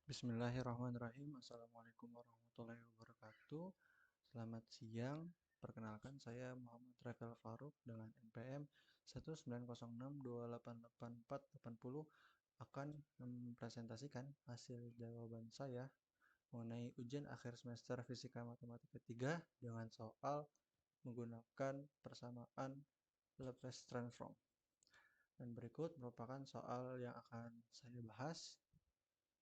Bismillahirrahmanirrahim. Assalamualaikum warahmatullahi wabarakatuh. Selamat siang. Perkenalkan saya Muhammad Rafael Faruk dengan NPM 19062888480 akan mempresentasikan hasil jawaban saya mengenai ujian akhir semester Fisika Matematika 3 dengan soal menggunakan persamaan Laplace transform. Dan berikut merupakan soal yang akan saya bahas,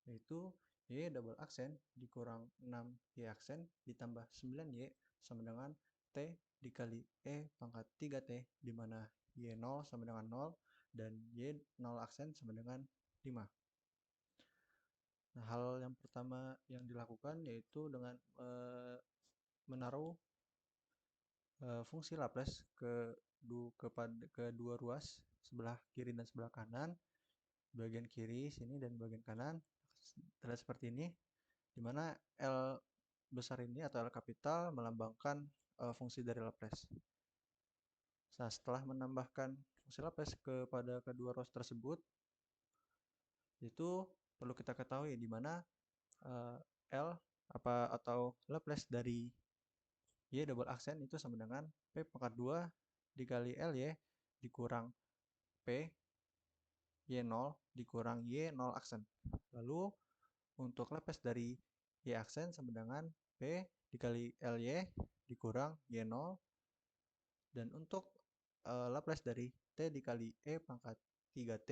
yaitu Y double aksen dikurang 6Y aksen ditambah 9Y sama dengan T dikali E pangkat 3T, di mana Y0 sama dengan 0 dan Y0 aksen sama dengan 5. Nah, hal yang pertama yang dilakukan yaitu dengan menaruh fungsi Laplace ke dua ruas, sebelah kiri dan sebelah kanan. Bagian kiri sini dan bagian kanan terlihat seperti ini, di mana L besar ini atau L kapital melambangkan fungsi dari Laplace. Nah, setelah menambahkan fungsi Laplace kepada kedua ruas tersebut, itu perlu kita ketahui di mana uh, L atau Laplace dari Y double aksen itu sama dengan P pangkat 2 dikali LY dikurang P Y0 dikurang Y0 aksen. Lalu untuk Laplace dari Y aksen sama dengan P dikali LY dikurang Y0. Dan untuk Laplace dari T dikali E pangkat 3T,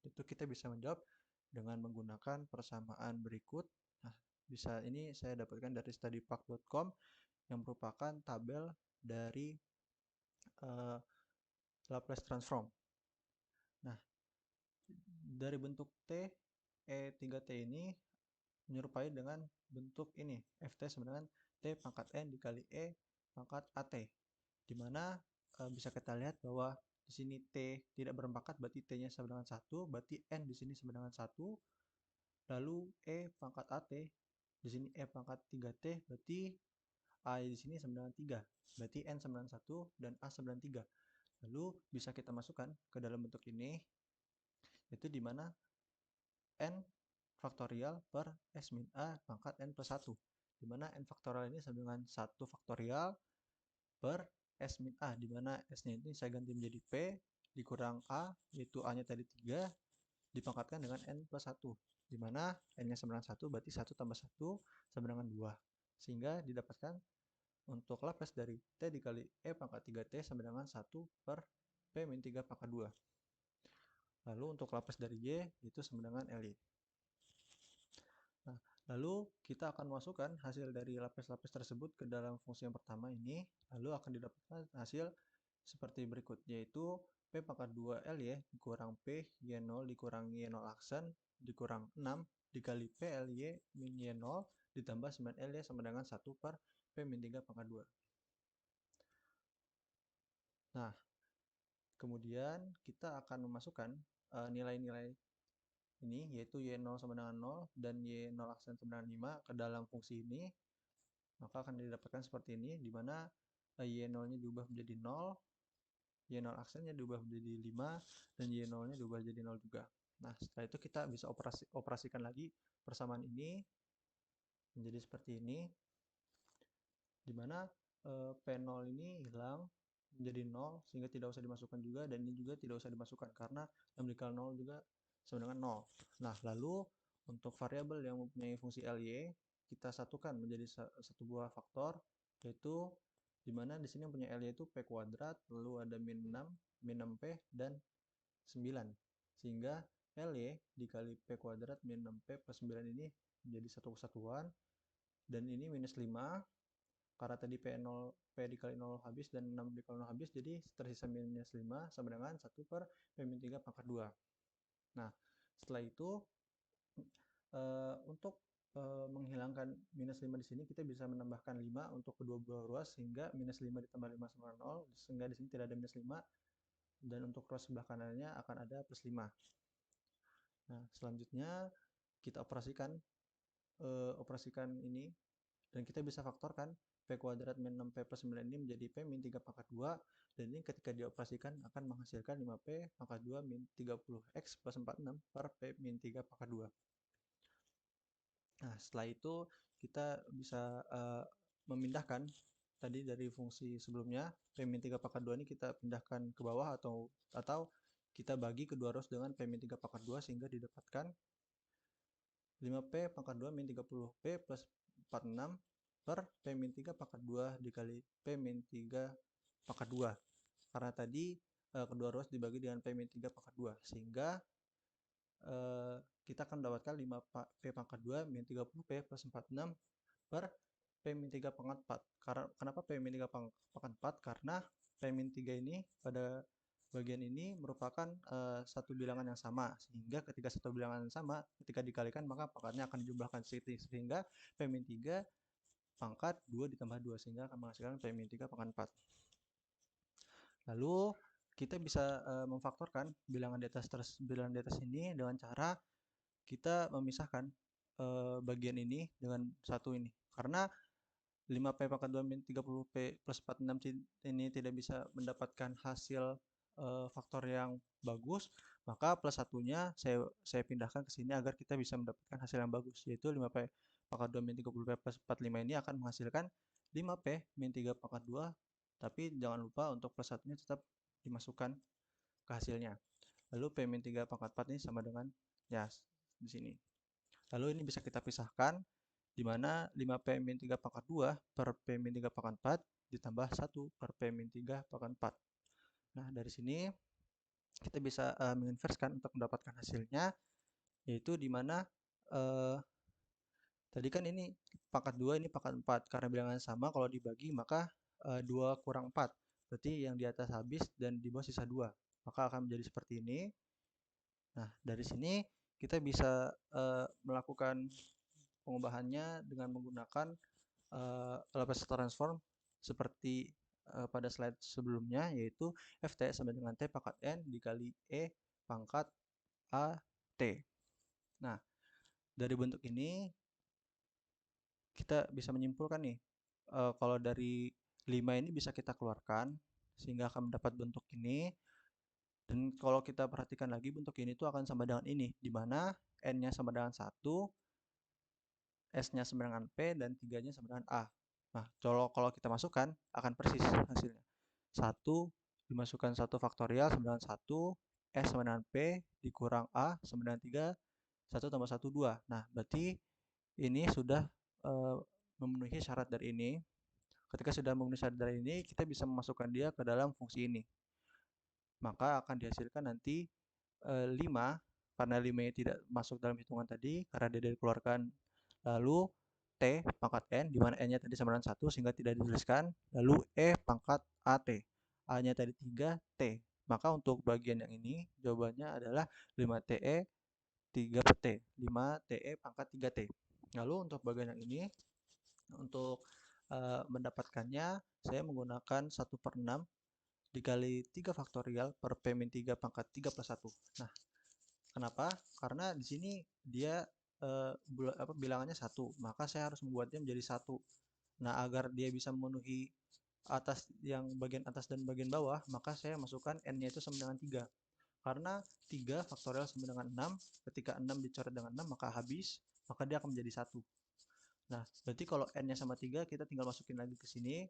itu kita bisa menjawab dengan menggunakan persamaan berikut. Nah, ini saya dapatkan dari studypark.com yang merupakan tabel dari uh, Laplace transform. Nah, dari bentuk T, E3T ini menyerupai dengan bentuk ini, Ft sama dengan T pangkat N dikali E pangkat AT, di mana bisa kita lihat bahwa di sini T tidak berpangkat, berarti T-nya sama dengan 1, berarti N di sini sama dengan 1, lalu E pangkat AT, di sini E pangkat 3T, berarti A di sini sama dengan 3, berarti N sama dengan 1 dan A sama dengan 3. Lalu bisa kita masukkan ke dalam bentuk ini, yaitu di mana N faktorial per S min A pangkat N plus 1, di mana N faktorial ini sama dengan 1 faktorial per S min A, di mana S-nya ini saya ganti menjadi P dikurang A, yaitu A-nya tadi 3, dipangkatkan dengan N plus 1, di mana N-nya sama dengan 1, berarti 1 tambah 1 sama dengan 2. Sehingga didapatkan untuk Laplace dari T dikali E pangkat 3T sama dengan 1 per P min 3 pangkat 2. Lalu untuk Laplace dari Y itu sama dengan LY. Nah, lalu kita akan masukkan hasil dari Laplace tersebut ke dalam fungsi yang pertama ini, lalu akan didapatkan hasil seperti berikut, yaitu P pangkat 2LY dikurang P Y0 dikurang Y0 aksen dikurang 6 dikali P LY min Y0 ditambah 9LY sama dengan 1 per P min 3 pangkat 2. Nah, kemudian kita akan memasukkan nilai-nilai ini, yaitu Y0 sama dengan 0 dan Y0 aksen sama dengan 5 ke dalam fungsi ini, maka akan didapatkan seperti ini, di mana Y0-nya diubah menjadi 0, Y0 aksennya diubah menjadi 5, dan Y0-nya diubah menjadi 0 juga. Nah, setelah itu kita bisa operasikan lagi persamaan ini menjadi seperti ini, di mana P0 ini hilang menjadi 0, sehingga tidak usah dimasukkan juga, dan ini juga tidak usah dimasukkan karena 6 dikali 0 juga sama dengan 0. Nah, lalu untuk variabel yang mempunyai fungsi LY, kita satukan menjadi satu buah faktor, yaitu di mana di sini yang punya LY itu P kuadrat, lalu ada min 6, min 6P, dan 9. Sehingga LY dikali P kuadrat min 6P plus 9 ini menjadi satu kesatuan, dan ini minus 5, karena tadi P dikali 0 habis dan 6 dikali 0 habis, jadi tersisa minus 5 sama dengan 1 per P min 3 pangkat 2. Nah, setelah itu untuk menghilangkan minus 5 di sini, kita bisa menambahkan 5 untuk kedua buah ruas, sehingga minus 5 ditambah 5 sama 0, sehingga di sini tidak ada minus 5, dan untuk ruas sebelah kanannya akan ada plus 5. Nah, selanjutnya kita operasikan ini, dan kita bisa faktorkan P kuadrat min 6P plus 9 ini menjadi P min 3 pangkat 2, dan ini ketika dioperasikan akan menghasilkan 5P pangkat 2 min 30X plus 46 per P min 3 pangkat 2. Nah, setelah itu kita bisa memindahkan tadi dari fungsi sebelumnya P-3 pangkat 2 ini kita pindahkan ke bawah atau kita bagi kedua rows dengan P-3 pangkat 2 sehingga didapatkan 5P pangkat 2 min 30P plus 46 per P-3 pangkat 2 dikali P-3 pangkat 2. Karena tadi kedua rows dibagi dengan P-3 pangkat 2 sehingga kita akan mendapatkan 5P pangkat 2 min 30P plus 46 per P-3 pangkat 4. Kenapa P-3 pangkat 4? Karena P-3 ini pada bagian ini merupakan satu bilangan yang sama, sehingga ketika satu bilangan yang sama, ketika dikalikan maka pangkatnya akan dijumlahkan sehingga P-3 pangkat 2 ditambah 2 sehingga akan menghasilkan P-3 pangkat 4. Lalu kita bisa memfaktorkan bilangan di atas ini dengan cara kita memisahkan bagian ini dengan satu ini. Karena 5P pangkat 2 min 30P plus 46 ini tidak bisa mendapatkan hasil faktor yang bagus, maka plus satunya saya pindahkan ke sini agar kita bisa mendapatkan hasil yang bagus, yaitu 5P pangkat 2 min 30P plus 45 ini akan menghasilkan 5P min 3 pangkat 2, tapi jangan lupa untuk plus satunya tetap dimasukkan ke hasilnya. Lalu P min 3 pangkat 4 ini sama dengan ya di sini. Lalu ini bisa kita pisahkan di mana 5P min 3 pangkat 2 per P min 3 pangkat 4 ditambah 1 per P min 3 pangkat 4. Nah, dari sini kita bisa menginverskan untuk mendapatkan hasilnya, yaitu di mana tadi kan ini pangkat 2, ini pangkat 4. Karena bilangan sama, kalau dibagi maka 2 kurang 4. Berarti yang di atas habis dan di bawah sisa 2. Maka akan menjadi seperti ini. Nah, dari sini kita bisa melakukan pengubahannya dengan menggunakan Laplace transform seperti pada slide sebelumnya, yaitu Ft sama dengan T pangkat N dikali E pangkat A T. Nah, dari bentuk ini kita bisa menyimpulkan nih, kalau dari 5 ini bisa kita keluarkan sehingga akan mendapat bentuk ini. Dan kalau kita perhatikan lagi bentuk ini tuh akan sama dengan ini, di mana N-nya sama dengan 1, S-nya sama dengan P, dan 3-nya sama dengan A. Nah, kalau kita masukkan, akan persis hasilnya. 1 dimasukkan 1 faktorial sama dengan 1, S sama dengan P, dikurang A sama dengan 3, 1 tambah 1, 2. Nah, berarti ini sudah memenuhi syarat dari ini. Ketika sudah memenuhi syarat dari ini, kita bisa memasukkan dia ke dalam fungsi ini. Maka akan dihasilkan nanti 5, karena 5 nya tidak masuk dalam hitungan tadi, karena dia dikeluarkan. Lalu T pangkat N, di mana N-nya tadi sama dengan 1 sehingga tidak dituliskan. Lalu E pangkat AT, A-nya tadi 3, T. Maka untuk bagian yang ini, jawabannya adalah 5TE 3T. 5TE pangkat 3T. Lalu untuk bagian yang ini, untuk mendapatkannya, saya menggunakan 1/6 dikali 3 faktorial per P-3 pangkat 3 plus 1. Nah, kenapa? Karena di sini dia bilangannya 1, maka saya harus membuatnya menjadi 1. Nah, agar dia bisa memenuhi bagian atas dan bagian bawah, maka saya masukkan N-nya itu sama dengan 3. Karena 3 faktorial sama dengan 6, ketika 6 dicoret dengan 6 maka habis, maka dia akan menjadi 1. Nah, berarti kalau N-nya sama 3, kita tinggal masukin lagi ke sini.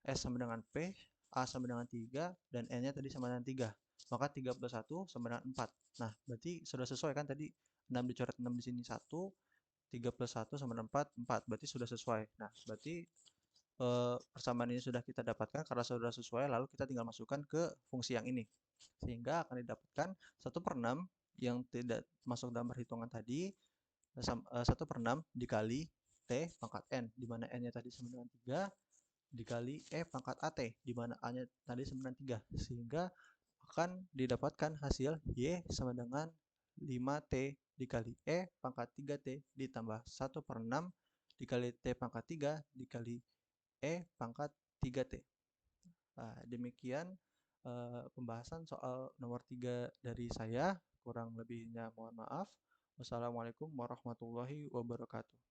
S sama dengan P, A sama dengan 3, dan N-nya tadi sama dengan 3. Maka 3 plus 1 sama dengan 4. Nah, berarti sudah sesuai kan tadi 6 dicoret 6 di sini 1, 3 plus 1 sama dengan 4, 4. Berarti sudah sesuai. Nah, berarti persamaan ini sudah kita dapatkan karena sudah sesuai, lalu kita tinggal masukkan ke fungsi yang ini. Sehingga akan didapatkan 1/6 yang tidak masuk dalam perhitungan tadi, 1/6 dikali T pangkat N, di mana N-nya tadi sama dengan 3, dikali E pangkat AT, di mana A-nya tadi sama dengan 3, sehingga akan didapatkan hasil Y sama dengan 5T dikali E pangkat 3T ditambah 1/6 dikali T pangkat 3 dikali E pangkat 3T. Nah, demikian pembahasan soal nomor 3 dari saya. Kurang lebihnya mohon maaf. Wassalamualaikum warahmatullahi wabarakatuh.